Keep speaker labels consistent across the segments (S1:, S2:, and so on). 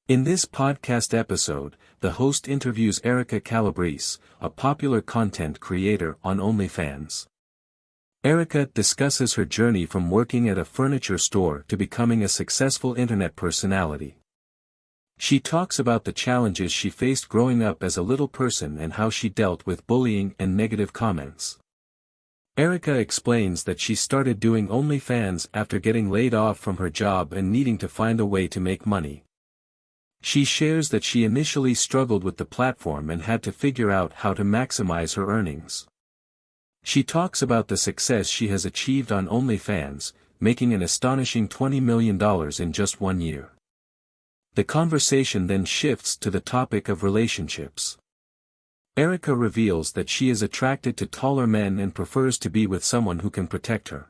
S1: In this podcast episode, the host interviews Erika Calabrese, a popular content creator on OnlyFans. Erika discusses her journey from working at a furniture store to becoming a successful internet personality. She talks about the challenges she faced growing up as a little person and how she dealt with bullying and negative comments. Erika explains that she started doing OnlyFans after getting laid off from her job and needing to find a way to make money. She shares that she initially struggled with the platform and had to figure out how to maximize her earnings. She talks about the success she has achieved on OnlyFans, making an astonishing $20 million in just 1 year. The conversation then shifts to the topic of relationships. Erika reveals that she is attracted to taller men and prefers to be with someone who can protect her.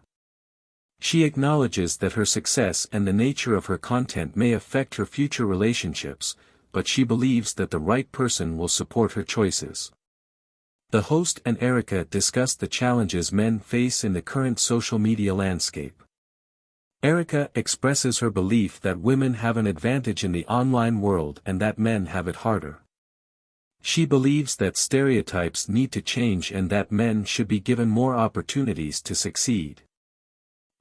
S1: She acknowledges that her success and the nature of her content may affect her future relationships, but she believes that the right person will support her choices. The host and Erika discuss the challenges men face in the current social media landscape. Erika expresses her belief that women have an advantage in the online world and that men have it harder. She believes that stereotypes need to change and that men should be given more opportunities to succeed.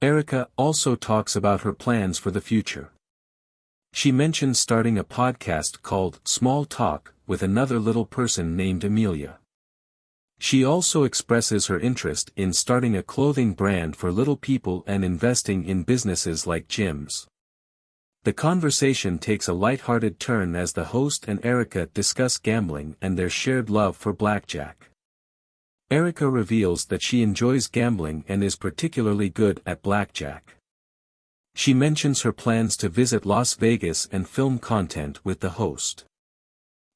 S1: Erika also talks about her plans for the future. She mentions starting a podcast called Small Talk with another little person named Amelia. She also expresses her interest in starting a clothing brand for little people and investing in businesses like gyms. The conversation takes a lighthearted turn as the host and Erika discuss gambling and their shared love for blackjack. Erika reveals that she enjoys gambling and is particularly good at blackjack. She mentions her plans to visit Las Vegas and film content with the host.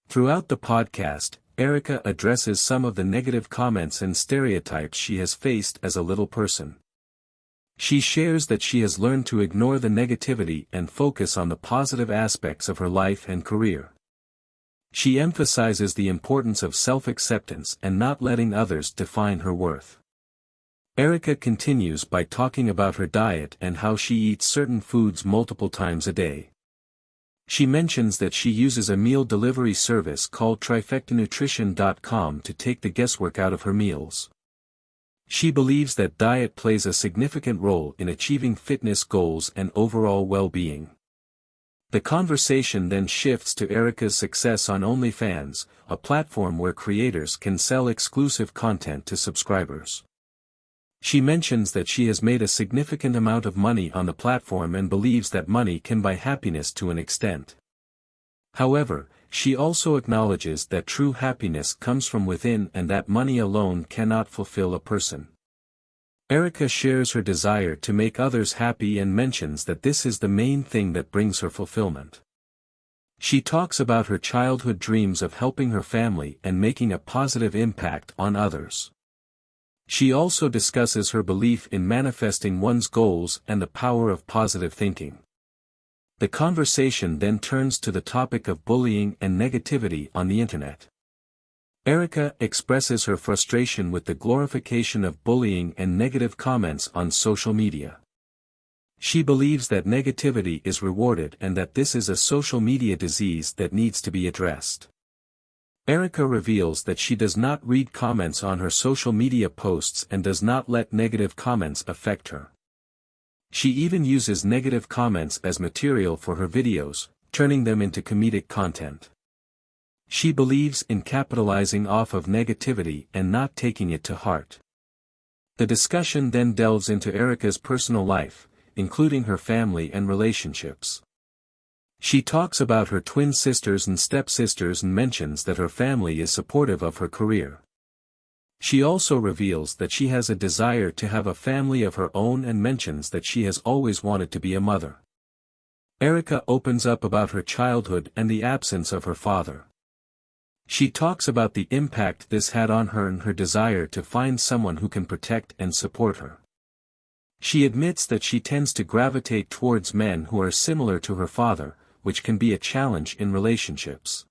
S1: Throughout the podcast, Erika addresses some of the negative comments and stereotypes she has faced as a little person. She shares that she has learned to ignore the negativity and focus on the positive aspects of her life and career. She emphasizes the importance of self-acceptance and not letting others define her worth. Erika continues by talking about her diet and how she eats certain foods multiple times a day. She mentions that she uses a meal delivery service called TrifectaNutrition.com to take the guesswork out of her meals. She believes that diet plays a significant role in achieving fitness goals and overall well-being. The conversation then shifts to Erika's success on OnlyFans, a platform where creators can sell exclusive content to subscribers. She mentions that she has made a significant amount of money on the platform and believes that money can buy happiness to an extent. However, she also acknowledges that true happiness comes from within and that money alone cannot fulfill a person. Erika shares her desire to make others happy and mentions that this is the main thing that brings her fulfillment. She talks about her childhood dreams of helping her family and making a positive impact on others. She also discusses her belief in manifesting one's goals and the power of positive thinking. The conversation then turns to the topic of bullying and negativity on the internet. Erika expresses her frustration with the glorification of bullying and negative comments on social media. She believes that negativity is rewarded and that this is a social media disease that needs to be addressed. Erika reveals that she does not read comments on her social media posts and does not let negative comments affect her. She even uses negative comments as material for her videos, turning them into comedic content. She believes in capitalizing off of negativity and not taking it to heart. The discussion then delves into Erika's personal life, including her family and relationships. She talks about her twin sisters and stepsisters and mentions that her family is supportive of her career. She also reveals that she has a desire to have a family of her own and mentions that she has always wanted to be a mother. Erika opens up about her childhood and the absence of her father. She talks about the impact this had on her and her desire to find someone who can protect and support her. She admits that she tends to gravitate towards men who are similar to her father, which can be a challenge in relationships.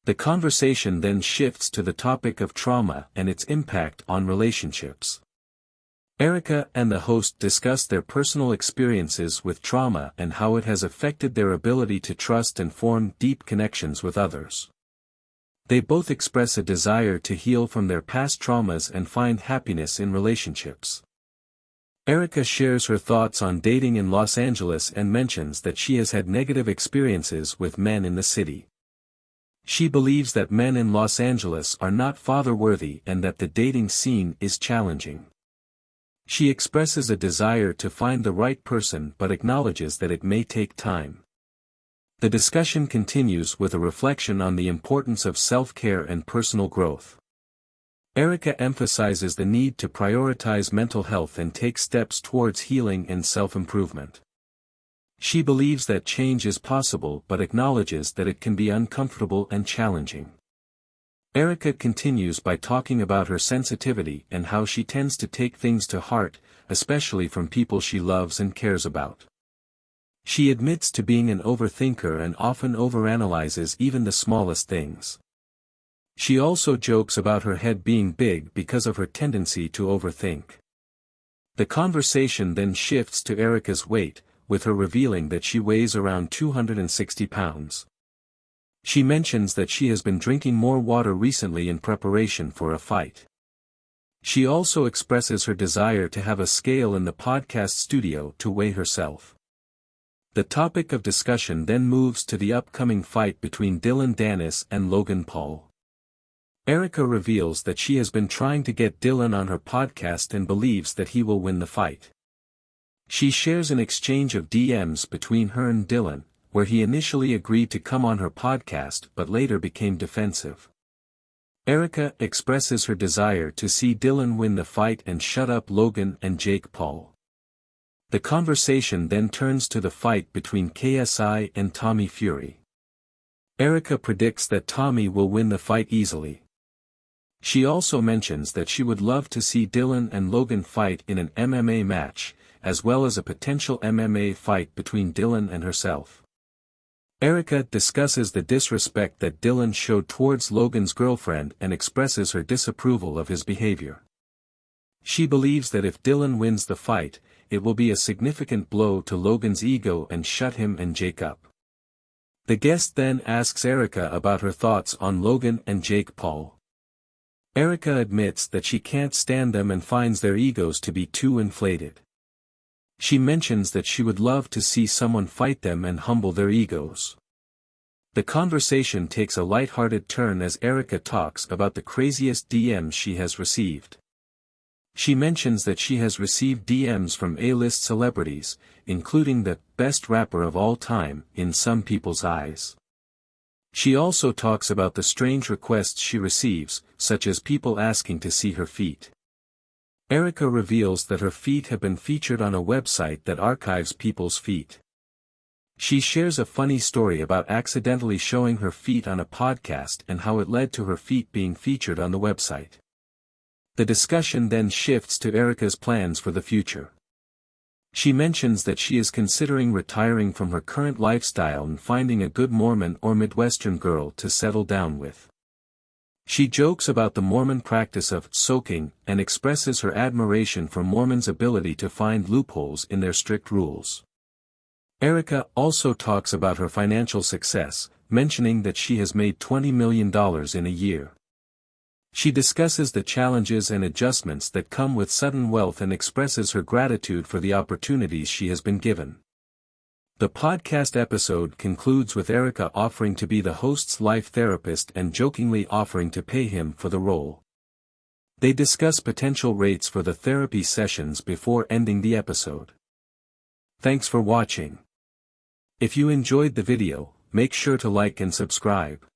S1: The conversation then shifts to the topic of trauma and its impact on relationships. Erika and the host discuss their personal experiences with trauma and how it has affected their ability to trust and form deep connections with others. They both express a desire to heal from their past traumas and find happiness in relationships. Erika shares her thoughts on dating in Los Angeles and mentions that she has had negative experiences with men in the city. She believes that men in Los Angeles are not father-worthy and that the dating scene is challenging. She expresses a desire to find the right person but acknowledges that it may take time. The discussion continues with a reflection on the importance of self-care and personal growth. Erika emphasizes the need to prioritize mental health and take steps towards healing and self-improvement. She believes that change is possible but acknowledges that it can be uncomfortable and challenging. Erika continues by talking about her sensitivity and how she tends to take things to heart, especially from people she loves and cares about. She admits to being an overthinker and often overanalyzes even the smallest things. She also jokes about her head being big because of her tendency to overthink. The conversation then shifts to Erika's weight, with her revealing that she weighs around 260 pounds. She mentions that she has been drinking more water recently in preparation for a fight. She also expresses her desire to have a scale in the podcast studio to weigh herself. The topic of discussion then moves to the upcoming fight between Dylan Dennis and Logan Paul. Erika reveals that she has been trying to get Dylan on her podcast and believes that he will win the fight. She shares an exchange of DMs between her and Dylan, where he initially agreed to come on her podcast but later became defensive. Erika expresses her desire to see Dylan win the fight and shut up Logan and Jake Paul. The conversation then turns to the fight between KSI and Tommy Fury. Erika predicts that Tommy will win the fight easily. She also mentions that she would love to see Dylan and Logan fight in an MMA match, as well as a potential MMA fight between Dylan and herself. Erika discusses the disrespect that Dylan showed towards Logan's girlfriend and expresses her disapproval of his behavior. She believes that if Dylan wins the fight, it will be a significant blow to Logan's ego and shut him and Jake up. The guest then asks Erika about her thoughts on Logan and Jake Paul. Erika admits that she can't stand them and finds their egos to be too inflated. She mentions that she would love to see someone fight them and humble their egos. The conversation takes a light-hearted turn as Erika talks about the craziest DMs she has received. She mentions that she has received DMs from A-list celebrities, including the best rapper of all time in some people's eyes. She also talks about the strange requests she receives, such as people asking to see her feet. Erika reveals that her feet have been featured on a website that archives people's feet. She shares a funny story about accidentally showing her feet on a podcast and how it led to her feet being featured on the website. The discussion then shifts to Erika's plans for the future. She mentions that she is considering retiring from her current lifestyle and finding a good Mormon or Midwestern girl to settle down with. She jokes about the Mormon practice of soaking and expresses her admiration for Mormons' ability to find loopholes in their strict rules. Erika also talks about her financial success, mentioning that she has made $20 million in a year. She discusses the challenges and adjustments that come with sudden wealth and expresses her gratitude for the opportunities she has been given. The podcast episode concludes with Erika offering to be the host's life therapist and jokingly offering to pay him for the role. They discuss potential rates for the therapy sessions before ending the episode. Thanks for watching. If you enjoyed the video, make sure to like and subscribe.